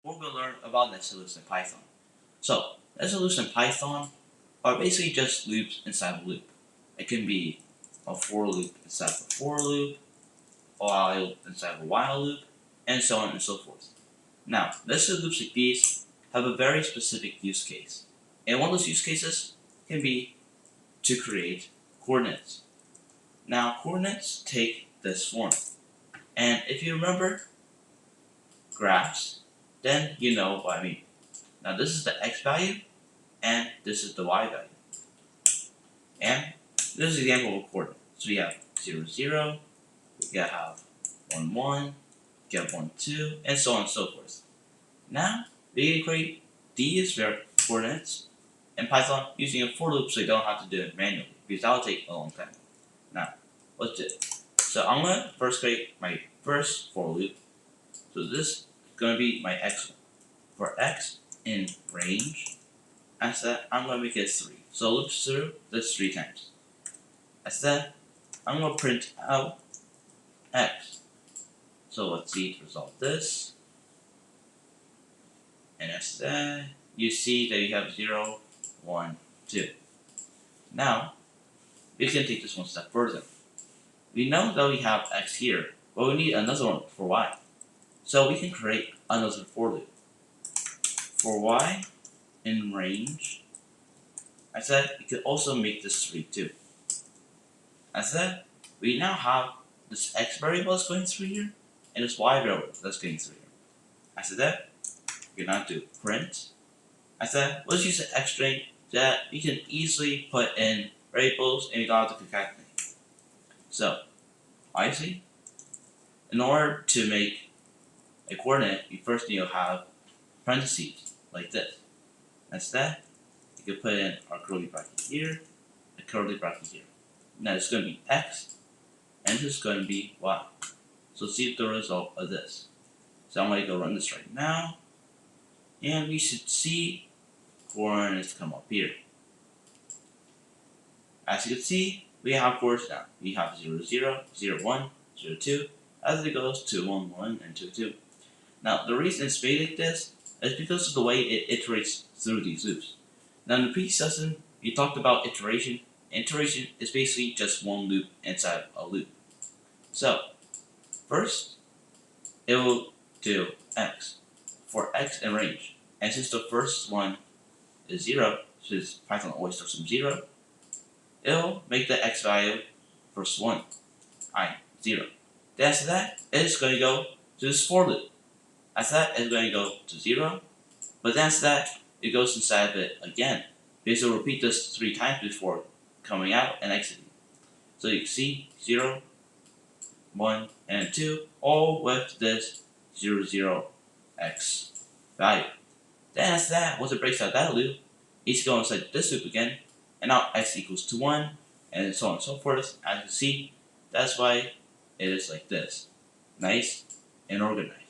we're going to learn about nested loops in Python. So, nested loops in Python are basically just loops inside a loop. It can be a for loop inside of a for loop, a while loop inside of a while loop, and so on and so forth. Now, nested loops like these have a very specific use case. And one of those use cases can be to create coordinates. Now, coordinates take this form. And if you remember graphs, then you know what I mean. Now, this is the x value, and this is the y value. And this is an example of a coordinate. So we have 0, 0, we have 1, 1, we have 1, 2, and so on and so forth. Now, we can create these coordinates in Python using a for loop so you don't have to do it manually, because that will take a long time. Now, let's do it. So I'm going to first create my first for loop. So this is going to be my x1. For x in range, I said I'm going to make it 3. So loop through this 3 times. I said I'm going to print out x. So let's see to resolve this. And I said you see that you have 0, 1, 2. Now, we can take this one step further. We know that we have x here, but we need another one for y. So we can create another for loop. For y in range, I said we could also make this 3 too. I said we now have this x variable that's going through here, and this y variable that's going through here. I said that we can now do print. I said let's use an x string that we can easily put in variables and we don't have to concatenate. So, obviously, in order to make a coordinate, you first need to have parentheses like this. Instead, you can put in our curly bracket here, a curly bracket here. Now it's going to be x, and this is going to be y. So see the result of this. So I'm going to go run this right now, and we should see coordinates come up here. As you can see, we have coordinates now. We have 0, 0, 0, 1, 0, 2, as it goes to 1, 1, and 2, 2. Now, the reason it's made like this is because of the way it iterates through these loops. Now, in the previous lesson, we talked about iteration. Iteration is basically just one loop inside a loop. So, first, it will do x for x in range. And since the first one is 0, since Python always starts from 0, it'll make the x value first 1, 0. Then after that, it's going to go to this for loop. After that, it's going to go to 0, but then after that, it goes inside of it again, because it'll repeat this 3 times before coming out and exiting. So you can see 0, 1, and 2, all with this 0, 0, x value. Then after that, once it breaks out that loop, it's going inside this loop again, and now x equals to 1, and so on and so forth. As you can see, that's why it is like this. Nice and organized.